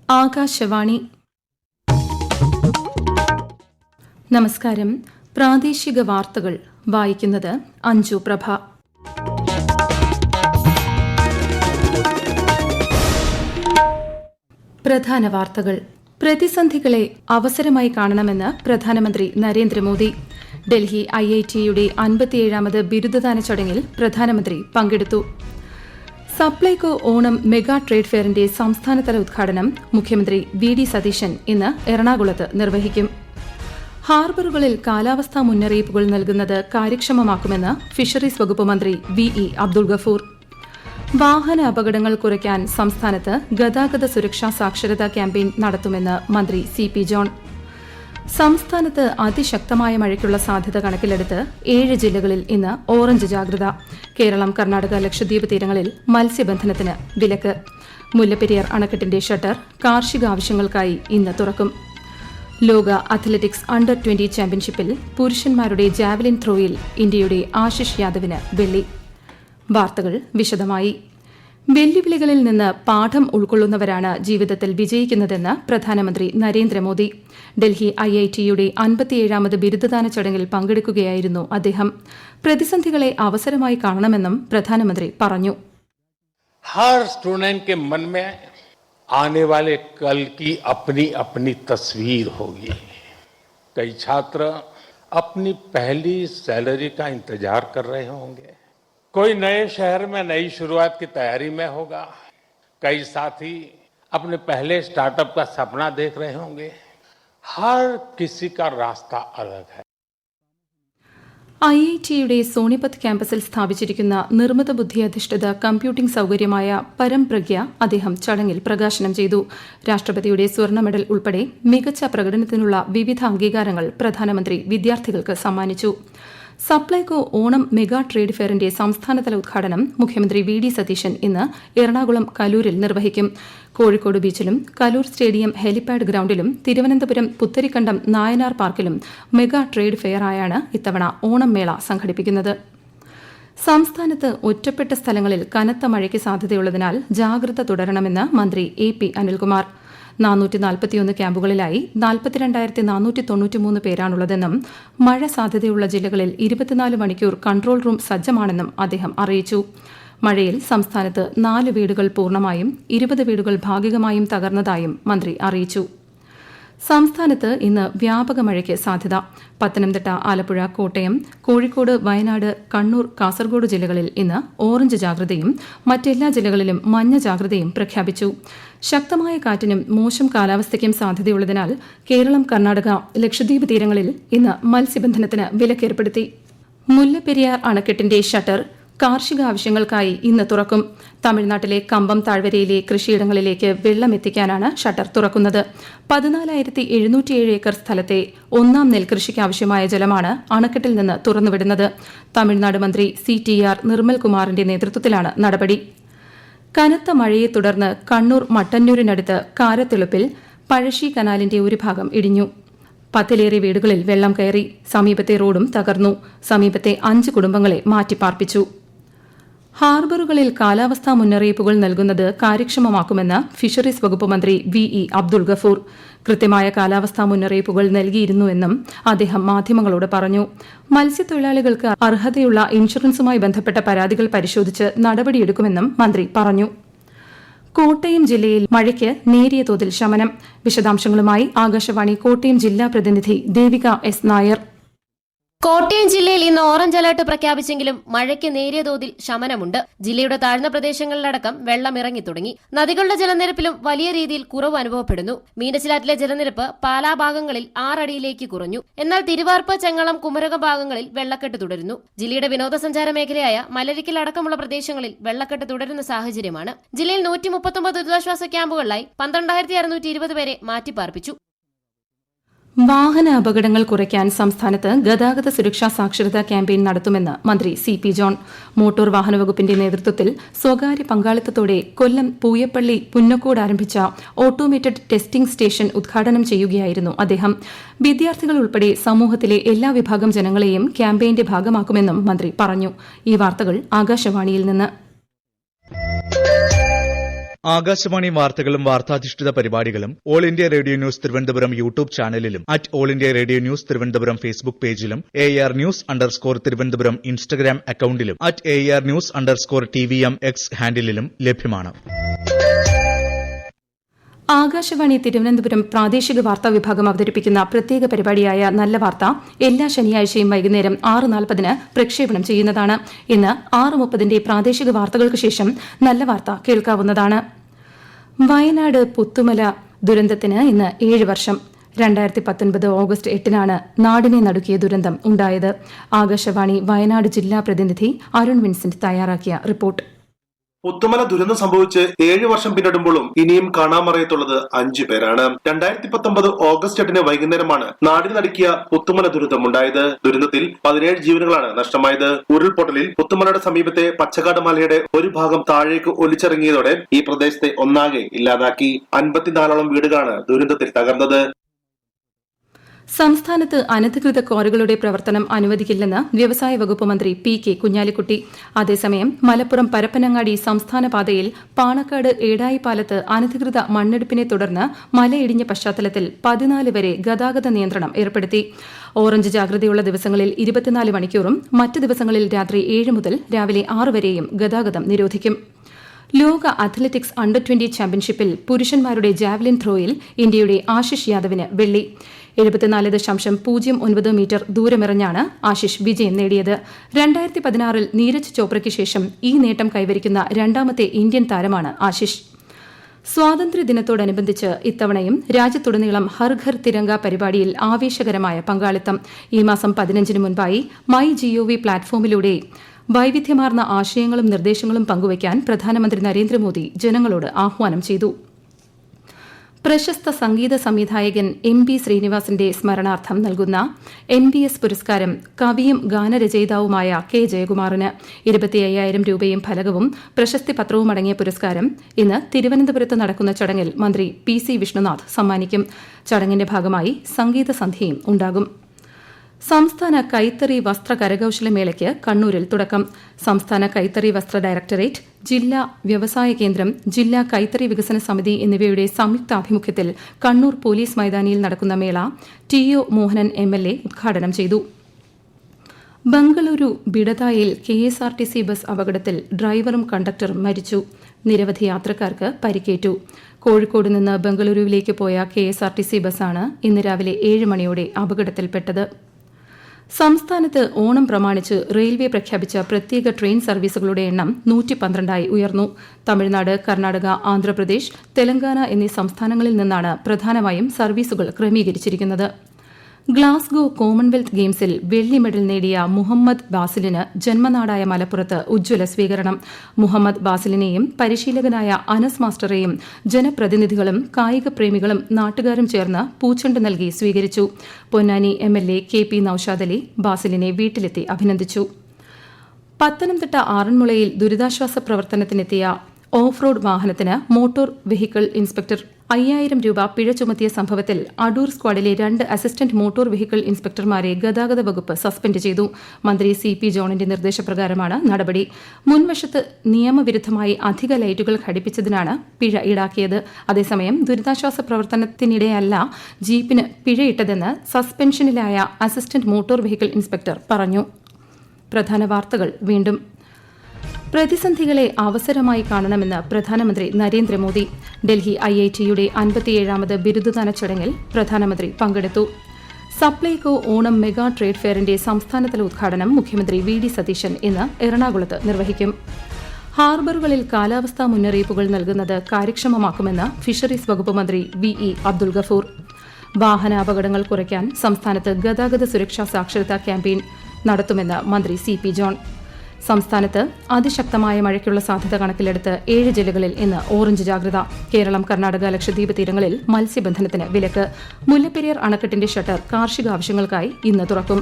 ആകാശവാണി. നമസ്കാരം. പ്രാദേശിക വാർത്തകൾ വായിക്കുന്നത് അഞ്ജു പ്രഭ. പ്രധാന വാർത്തകൾ. പ്രതിസന്ധികളെ അവസരമായി കാണണമെന്ന് പ്രധാനമന്ത്രി നരേന്ദ്രമോദി. ഡൽഹി IIT-യുടെ 57ാമത് ബിരുദദാന ചടങ്ങിൽ പ്രധാനമന്ത്രി പങ്കെടുത്തു. സപ്ലൈകോ ഓണം മെഗാ ട്രേഡ് ഫെയറിന്റെ സംസ്ഥാനതല ഉദ്ഘാടനം മുഖ്യമന്ത്രി VD സതീശൻ ഇന്ന് എറണാകുളത്ത് നിർവഹിക്കും. ഹാർബറുകളിൽ കാലാവസ്ഥാ മുന്നറിയിപ്പുകൾ നൽകുന്നത് കാര്യക്ഷമമാക്കുമെന്ന് ഫിഷറീസ് വകുപ്പ് മന്ത്രി VE അബ്ദുൾ ഗഫൂർ. വാഹന അപകടങ്ങൾ കുറയ്ക്കാൻ സംസ്ഥാനത്ത് ഗതാഗത സുരക്ഷാ സാക്ഷരതാ ക്യാമ്പയിൻ നടത്തുമെന്ന് മന്ത്രി CP ജോൺ. സംസ്ഥാനത്ത് അതിശക്തമായ മഴയ്ക്കുള്ള സാധ്യത കണക്കിലെടുത്ത് 7 ജില്ലകളിൽ ഇന്ന് ഓറഞ്ച് ജാഗ്രത. കേരളം, കർണാടക, ലക്ഷദ്വീപ് തീരങ്ങളിൽ മത്സ്യബന്ധനത്തിന് വിലക്ക്. മുല്ലപ്പെരിയാർ അണക്കെട്ടിന്റെ ഷട്ടർ കാർഷിക ആവശ്യങ്ങൾക്കായി ഇന്ന് തുറക്കും. ലോക അത്ലറ്റിക്സ് അണ്ടർ-20 ചാമ്പ്യൻഷിപ്പിൽ പുരുഷന്മാരുടെ ജാവലിൻ ത്രോയിൽ ഇന്ത്യയുടെ ആശിഷ് യാദവിന് വെള്ളി. വാർത്തകൾ വിശദമായി. വെല്ലുവിളികളിൽ നിന്ന് പാഠം ഉൾക്കൊള്ളുന്നവരാണ് ജീവിതത്തിൽ വിജയിക്കുന്നതെന്ന് പ്രധാനമന്ത്രി നരേന്ദ്രമോദി. ഡൽഹി IIT-യുടെ 57ാമത് ബിരുദദാന ചടങ്ങിൽ പങ്കെടുക്കുകയായിരുന്നു അദ്ദേഹം. പ്രതിസന്ധികളെ അവസരമായി കാണണമെന്നും പ്രധാനമന്ത്രി പറഞ്ഞു. हर स्टूडेंट के मन में आने वाले कल की अपनी अपनी तस्वीर होगी. कई छात्र अपनी पहली सैलरी का इंतजार कर रहे होंगे. कोई नए शहर में नई शुरुआत की तैयारी में होगा. कई साथी अपने पहले स्टार्टअप का सपना देख रहे होंगे. हर किसी का रास्ता अलग है. IIT-യുടെ സോണിപത്ത് ക്യാമ്പസിൽ സ്ഥാപിച്ചിരിക്കുന്ന നിർമ്മിത ബുദ്ധി അധിഷ്ഠിത കമ്പ്യൂട്ടിംഗ് സൌകര്യമായ പരംപ്രജ്ഞ അദ്ദേഹം ചടങ്ങിൽ പ്രകാശനം ചെയ്തു. രാഷ്ട്രപതിയുടെ സ്വർണ്ണ മെഡൽ ഉൾപ്പെടെ മികച്ച പ്രകടനത്തിനുള്ള വിവിധ അംഗീകാരങ്ങൾ പ്രധാനമന്ത്രി വിദ്യാർത്ഥികൾക്ക് സമ്മാനിച്ചു. സപ്ലൈകോ ഓണം മെഗാ ട്രേഡ് ഫെയറിന്റെ സംസ്ഥാനതല ഉദ്ഘാടനം മുഖ്യമന്ത്രി VD സതീശൻ ഇന്ന് എറണാകുളം കലൂരിൽ നിർവഹിക്കും. കോഴിക്കോട് ബീച്ചിലും കലൂർ സ്റ്റേഡിയം ഹെലിപാഡ് ഗ്രൌണ്ടിലും തിരുവനന്തപുരം പുത്തരിക്കണ്ടം നായനാർ പാർക്കിലും മെഗാ ട്രേഡ് ഫെയറായാണ് ഇത്തവണ ഓണം മേള സംഘടിപ്പിക്കുന്നത്. സംസ്ഥാനത്ത് ഒറ്റപ്പെട്ട സ്ഥലങ്ങളിൽ കനത്ത മഴയ്ക്ക് സാധ്യതയുള്ളതിനാൽ ജാഗ്രത തുടരണമെന്ന് മന്ത്രി AP അനിൽകുമാർ. 441 ക്യാമ്പുകളിലായി 42,493 പേരാണുള്ളതെന്നും മഴ സാധ്യതയുള്ള ജില്ലകളിൽ 24 മണിക്കൂർ കൺട്രോൾ റൂം സജ്ജമാണെന്നും അദ്ദേഹം അറിയിച്ചു. മഴയിൽ സംസ്ഥാനത്ത് 4 വീടുകൾ പൂർണ്ണമായും 20 വീടുകൾ ഭാഗികമായും തകർന്നതായും മന്ത്രി അറിയിച്ചു. സംസ്ഥാനത്ത് ഇന്ന് വ്യാപക മഴയ്ക്ക് സാധ്യത. പത്തനംതിട്ട, ആലപ്പുഴ, കോട്ടയം, കോഴിക്കോട്, വയനാട്, കണ്ണൂർ, കാസർഗോഡ് ജില്ലകളിൽ ഇന്ന് ഓറഞ്ച് ജാഗ്രതയും മറ്റെല്ലാ ജില്ലകളിലും മഞ്ഞ ജാഗ്രതയും പ്രഖ്യാപിച്ചു. ശക്തമായ കാറ്റിനും മോശം കാലാവസ്ഥയ്ക്കും സാധ്യതയുള്ളതിനാൽ കേരളം, കർണാടക, ലക്ഷദ്വീപ് തീരങ്ങളിൽ ഇന്ന് മത്സ്യബന്ധനത്തിന് വിലക്കേർപ്പെടുത്തി. മുല്ലപ്പെരിയാർ അണക്കെട്ടിന്റെ ഷട്ടർ കാർഷിക ആവശ്യങ്ങൾക്കായി ഇന്ന് തുറക്കും. തമിഴ്നാട്ടിലെ കമ്പം താഴ്വരയിലെ കൃഷിയിടങ്ങളിലേക്ക് വെള്ളം എത്തിക്കാനാണ് ഷട്ടർ തുറക്കുന്നത്. 14,707 ഏക്കർ സ്ഥലത്തെ ഒന്നാം നെൽകൃഷിക്കാവശ്യമായ ജലമാണ് അണക്കെട്ടിൽ നിന്ന് തുറന്നുവിടുന്നത്. തമിഴ്നാട് മന്ത്രി CTR നിർമ്മൽകുമാറിന്റെ നേതൃത്വത്തിലാണ് നടപടി. കനത്ത മഴയെ തുടർന്ന് കണ്ണൂർ മട്ടന്നൂരിനടുത്ത് കാരത്തെളുപ്പിൽ പഴശ്ശി കനാലിന്റെ ഒരു ഭാഗം ഇടിഞ്ഞു. 10ലേറെ വീടുകളിൽ വെള്ളം കയറി. സമീപത്തെ റോഡും തകർന്നു. സമീപത്തെ 5 കുടുംബങ്ങളെ മാറ്റിപ്പാർപ്പിച്ചു. ഹാർബറുകളിൽ കാലാവസ്ഥാ മുന്നറിയിപ്പുകൾ നൽകുന്നത് കാര്യക്ഷമമാക്കുമെന്ന് ഫിഷറീസ് വകുപ്പ് മന്ത്രി VE അബ്ദുൾ ഗഫൂർ. കൃത്യമായ കാലാവസ്ഥാ മുന്നറിയിപ്പുകൾ നൽകിയിരുന്നുവെന്നും അദ്ദേഹം മാധ്യമങ്ങളോട് പറഞ്ഞു. മത്സ്യത്തൊഴിലാളികൾക്ക് അർഹതയുള്ള ഇൻഷുറൻസുമായി ബന്ധപ്പെട്ട പരാതികൾ പരിശോധിച്ച് നടപടിയെടുക്കുമെന്നും മന്ത്രി പറഞ്ഞു. കോട്ടയം ജില്ലയിൽ മഴയ്ക്ക് നേരിയ തോതിൽ ശമനം. വിശദാംശങ്ങളുമായി ആകാശവാണി കോട്ടയം ജില്ലാ പ്രതിനിധി ദേവിക S. നായർ. കോട്ടയം ജില്ലയിൽ ഇന്ന് ഓറഞ്ച് അലർട്ട് പ്രഖ്യാപിച്ചെങ്കിലും മഴയ്ക്ക് നേരിയ തോതിൽ ശമനമുണ്ട്. ജില്ലയുടെ താഴ്ന്ന പ്രദേശങ്ങളിലടക്കം വെള്ളം ഇറങ്ങി തുടങ്ങി. നദികളുടെ ജലനിരപ്പിലും വലിയ രീതിയിൽ കുറവ് അനുഭവപ്പെടുന്നു. മീനച്ചിലാറ്റിലെ ജലനിരപ്പ് പാലാ ഭാഗങ്ങളിൽ 6 അടിയിലേക്ക് കുറഞ്ഞു. എന്നാൽ തിരുവാർപ്പ്, ചെങ്ങളം, കുമരകം ഭാഗങ്ങളിൽ വെള്ളക്കെട്ട് തുടരുന്നു. ജില്ലയുടെ വിനോദസഞ്ചാര മേഖലയായ മലരിക്കൽ അടക്കമുള്ള പ്രദേശങ്ങളിൽ വെള്ളക്കെട്ട് തുടരുന്ന സാഹചര്യമാണ്. ജില്ലയിൽ 139 ദുരിതാശ്വാസ ക്യാമ്പുകളിലായി 12,620 പേരെ മാറ്റിപ്പാർപ്പിച്ചു. വാഹന അപകടങ്ങൾ കുറയ്ക്കാൻ സംസ്ഥാനത്ത് ഗതാഗത സുരക്ഷാ സാക്ഷരതാ ക്യാമ്പയിൻ നടത്തുമെന്ന് മന്ത്രി CP ജോൺ. മോട്ടോർ വാഹന വകുപ്പിന്റെ നേതൃത്വത്തിൽ സ്വകാര്യ പങ്കാളിത്തത്തോടെ കൊല്ലം പൂയപ്പള്ളി പുന്നക്കോട് ആരംഭിച്ച ഓട്ടോമേറ്റഡ് ടെസ്റ്റിംഗ് സ്റ്റേഷൻ ഉദ്ഘാടനം ചെയ്യുകയായിരുന്നു അദ്ദേഹം. വിദ്യാർത്ഥികൾ ഉൾപ്പെടെ സമൂഹത്തിലെ എല്ലാ വിഭാഗം ജനങ്ങളെയും ക്യാമ്പയിന്റെ ഭാഗമാക്കുമെന്നും മന്ത്രി പറഞ്ഞു. ഈ വാർത്തകൾ ആകാശവാണിയിൽ നിന്ന്. ആകാശവാണി വാർത്തകളും വാർത്താധിഷ്ഠിത പരിപാടികളും all India radio news Thiruvananthapuram YouTube ചാനലിലും @all India radio news Thiruvananthapuram Facebook പേജിലും AR News_ തിരുവനന്തപുരം ഇൻസ്റ്റഗ്രാം അക്കൌണ്ടിലും @AR News_TVM X ഹാൻഡിലും ലഭ്യമാണ്. ആകാശവാണി തിരുവനന്തപുരം പ്രാദേശിക വാർത്താ വിഭാഗം അവതരിപ്പിക്കുന്ന പ്രത്യേക പരിപാടിയായ നല്ല വാർത്ത എല്ലാ ശനിയാഴ്ചയും വൈകുന്നേരം 6:40 പ്രക്ഷേപണം ചെയ്യുന്നതാണ്. ഇന്ന് 6:30 പ്രാദേശിക വാർത്തകൾക്ക് ശേഷം നല്ല വാർത്ത കേൾക്കാവുന്നതാണ്. വയനാട് പുത്തുമല ദുരന്തത്തിന് ഇന്ന് 7 വർഷം. 2019 ഓഗസ്റ്റ് 8-നാണ് നാടിനെ നടുക്കിയ ദുരന്തം ഉണ്ടായത്. ആകാശവാണി വയനാട് ജില്ലാ പ്രതിനിധി അരുൺ വിൻസെന്റ് തയ്യാറാക്കിയ റിപ്പോർട്ട്. പുത്തുമല ദുരന്തം സംഭവിച്ച് 7 വർഷം പിന്നിടുമ്പോഴും ഇനിയും കാണാമറയത്തുള്ളത് 5 പേരാണ്. 2019 ഓഗസ്റ്റ് 8 വൈകുന്നേരമാണ് നാടിന് നടുക്കിയ പുത്തുമല ദുരന്തമുണ്ടായത്. ദുരന്തത്തിൽ 17 ജീവനുകളാണ് നഷ്ടമായത്. ഉരുൾപൊട്ടലിൽ പുത്തുമലയുടെ സമീപത്തെ പച്ചക്കാട് മലയുടെ ഒരു ഭാഗം താഴേക്ക് ഒലിച്ചിറങ്ങിയതോടെ ഈ പ്രദേശത്തെ ഒന്നാകെ ഇല്ലാതാക്കി. 54ഓളം വീടുകളാണ് ദുരന്തത്തിൽ തകർന്നത്. സംസ്ഥാനത്ത് അനധികൃത ക്വാറികളുടെ പ്രവർത്തനം അനുവദിക്കില്ലെന്ന് വ്യവസായ വകുപ്പ് മന്ത്രി PK കുഞ്ഞാലിക്കുട്ടി. അതേസമയം മലപ്പുറം പരപ്പനങ്ങാടി സംസ്ഥാന പാതയിൽ പാണക്കാട് ഏടായിപ്പാലത്ത് അനധികൃത മണ്ണെടുപ്പിനെ തുടർന്ന് മലയിടിഞ്ഞ പശ്ചാത്തലത്തിൽ 14 വരെ ഗതാഗത നിയന്ത്രണം ഏർപ്പെടുത്തി. ഓറഞ്ച് ജാഗ്രതയുള്ള ദിവസങ്ങളിൽ 24 മണിക്കൂറും മറ്റ് ദിവസങ്ങളിൽ രാത്രി 7 മുതൽ രാവിലെ 6 വരെയും ഗതാഗതം നിരോധിക്കും. ലോക അത്ലറ്റിക്സ് അണ്ടർ-20 ചാമ്പ്യൻഷിപ്പിൽ പുരുഷന്മാരുടെ ജാവലിൻ ത്രോയിൽ ഇന്ത്യയുടെ ആശിഷ് യാദവിന് വെള്ളി. 74.09 മീറ്റർ ദൂരമെറിഞ്ഞാണ് ആശിഷ് വിജയം നേടിയത്. 2016-ൽ നീരജ് ചോപ്രയ്ക്ക് ശേഷം ഈ നേട്ടം കൈവരിക്കുന്ന രണ്ടാമത്തെ ഇന്ത്യൻ താരമാണ് ആശിഷ്. സ്വാതന്ത്ര്യദിനത്തോടനുബന്ധിച്ച് ഇത്തവണയും രാജ്യത്തുടനീളം ഹർ ഘർ തിരങ്ക പരിപാടിയിൽ ആവേശകരമായ പങ്കാളിത്തം. ഈ മാസം 15-ന് മുൻപായി MyGov പ്ലാറ്റ്ഫോമിലൂടെ വൈവിധ്യമാർന്ന ആശയങ്ങളും നിർദ്ദേശങ്ങളും പങ്കുവയ്ക്കാൻ പ്രധാനമന്ത്രി നരേന്ദ്രമോദി ജനങ്ങളോട് ആഹ്വാനം ചെയ്തു. പ്രശസ്ത സംഗീത സംവിധായകൻ MB ശ്രീനിവാസിന്റെ സ്മരണാർത്ഥം നൽകുന്ന NBS പുരസ്കാരം കവിയും ഗാനരചയിതാവുമായ K ജയകുമാറിന് 25,000 രൂപയും ഫലകവും പ്രശസ്തി പത്രവുമടങ്ങിയ പുരസ്കാരം ഇന്ന് തിരുവനന്തപുരത്ത് നടക്കുന്ന ചടങ്ങിൽ മന്ത്രി PC വിഷ്ണുനാഥ് സമ്മാനിക്കും. ചടങ്ങിന്റെ ഭാഗമായി സംഗീത സന്ധ്യയും ഉണ്ടാകും. സംസ്ഥാന കൈത്തറി വസ്ത്ര കരകൌശല മേളയ്ക്ക് കണ്ണൂരിൽ തുടക്കം. സംസ്ഥാന കൈത്തറി വസ്ത്ര ഡയറക്ടറേറ്റ്, ജില്ലാ വ്യവസായ കേന്ദ്രം, ജില്ലാ കൈത്തറി വികസന സമിതി എന്നിവയുടെ സംയുക്താഭിമുഖ്യത്തിൽ കണ്ണൂർ പോലീസ് മൈതാനിയിൽ നടക്കുന്ന മേള TO മോഹനൻ MLA ഉദ്ഘാടനം ചെയ്തു. ബംഗളൂരു ബിഡതായിൽ KSRTC ബസ് അപകടത്തിൽ ഡ്രൈവറും കണ്ടക്ടറും മരിച്ചു. നിരവധി യാത്രക്കാർക്ക് പരിക്കേറ്റു. കോഴിക്കോട് നിന്ന് ബംഗളൂരുവിലേക്ക് പോയ KSRTC ബസ്സാണ് ഇന്ന് രാവിലെ 7 മണിയോടെ അപകടത്തിൽപ്പെട്ടത്. സംസ്ഥാനത്ത് ഓണം പ്രമാണിച്ച് റെയിൽവേ പ്രഖ്യാപിച്ച പ്രത്യേക ട്രെയിൻ സർവീസുകളുടെ എണ്ണം 112ആയി ഉയർന്നു. തമിഴ്നാട്, കർണാടക, ആന്ധ്രാപ്രദേശ്, തെലങ്കാന എന്നീ സംസ്ഥാനങ്ങളിൽ നിന്നാണ് പ്രധാനമായും സർവീസുകൾ ക്രമീകരിച്ചിരിക്കുന്നത്. ഗ്ലാസ്ഗോ കോമൺവെൽത്ത് ഗെയിംസിൽ വെള്ളി മെഡൽ നേടിയ മുഹമ്മദ് ബാസിലിന് ജന്മനാടായ മലപ്പുറത്ത് ഉജ്ജ്വല സ്വീകരണം. മുഹമ്മദ് ബാസിലിനെയും പരിശീലകനായ അനസ് മാസ്റ്ററെയും ജനപ്രതിനിധികളും കായിക പ്രേമികളും നാട്ടുകാരും ചേർന്ന് പൂച്ചെണ്ട് നൽകി സ്വീകരിച്ചു. പൊന്നാനി MLA KP നൌഷാദ് അലി ബാസിലിനെ വീട്ടിലെത്തി അഭിനന്ദിച്ചു. പത്തനംതിട്ട ആറന്മുളയിൽ ദുരിതാശ്വാസ പ്രവർത്തനത്തിനെത്തിയ ഓഫ് റോഡ് വാഹനത്തിന് മോട്ടോർ വെഹിക്കിൾ ഇൻസ്പെക്ടർ 5,000 രൂപ പിഴ ചുമത്തിയ സംഭവത്തിൽ അടൂർ സ്ക്വാഡിലെ 2 അസിസ്റ്റന്റ് മോട്ടോർ വെഹിക്കിൾ ഇൻസ്പെക്ടർമാരെ ഗതാഗത വകുപ്പ് സസ്പെൻഡ് ചെയ്തു. മന്ത്രി CP ജോണിന്റെ നിർദ്ദേശപ്രകാരമാണ് നടപടി. മുൻവശത്ത് നിയമവിരുദ്ധമായി അധിക ലൈറ്റുകൾ ഘടിപ്പിച്ചതിനാണ് പിഴ ഈടാക്കിയത്. അതേസമയം ദുരിതാശ്വാസ പ്രവർത്തനത്തിനിടെയല്ല ജീപ്പിന് പിഴയിട്ടതെന്ന് സസ്പെൻഷനിലായ അസിസ്റ്റന്റ് മോട്ടോർ വെഹിക്കിൾ ഇൻസ്പെക്ടർ പറഞ്ഞു. പ്രധാന വാർത്തകൾ വീണ്ടും. പ്രതിസന്ധികളെ അവസരമായി കാണണമെന്ന് പ്രധാനമന്ത്രി നരേന്ദ്രമോദി. ഡൽഹി IIT-യുടെ 57ാമത് ബിരുദദാന ചടങ്ങിൽ പ്രധാനമന്ത്രി പങ്കെടുത്തു. സപ്ലൈകോ ഓണം മെഗാ ട്രേഡ് ഫെയറിന്റെ സംസ്ഥാനതല ഉദ്ഘാടനം മുഖ്യമന്ത്രി VD സതീശൻ ഇന്ന് എറണാകുളത്ത് നിർവഹിക്കും. ഹാർബറുകളിൽ കാലാവസ്ഥാ മുന്നറിയിപ്പുകൾ നൽകുന്നത് കാര്യക്ഷമമാക്കുമെന്ന് ഫിഷറീസ് വകുപ്പ് മന്ത്രി VE അബ്ദുൽ ഗഫൂർ. വാഹനാപകടങ്ങൾ കുറയ്ക്കാൻ സംസ്ഥാനത്ത് ഗതാഗത സുരക്ഷാ സാക്ഷരതാ ക്യാമ്പയിൻ നടത്തുമെന്ന് മന്ത്രി CP ജോൺ. സംസ്ഥാനത്ത് അതിശക്തമായ മഴയ്ക്കുള്ള സാധ്യത കണക്കിലെടുത്ത് 7 ജില്ലകളിൽ ഇന്ന് ഓറഞ്ച് ജാഗ്രത. കേരളം, കർണാടക, ലക്ഷദ്വീപ് തീരങ്ങളിൽ മത്സ്യബന്ധനത്തിന് വിലക്ക്. മുല്ലപ്പെരിയാർ അണക്കെട്ടിന്റെ ഷട്ടർ കാർഷിക ആവശ്യങ്ങൾക്കായി ഇന്ന് തുറക്കും.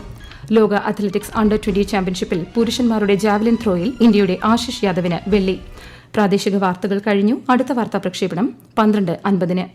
ലോക അത്ലറ്റിക്സ് അണ്ടർ-20 ചാമ്പ്യൻഷിപ്പിൽ പുരുഷന്മാരുടെ ജാവലിൻ ത്രോയിൽ ഇന്ത്യയുടെ ആശിഷ് യാദവിന് വെള്ളി. പ്രാദേശിക വാർത്തകൾ കഴിഞ്ഞു. അടുത്ത വാർത്താ പ്രക്ഷേപണം 12:50.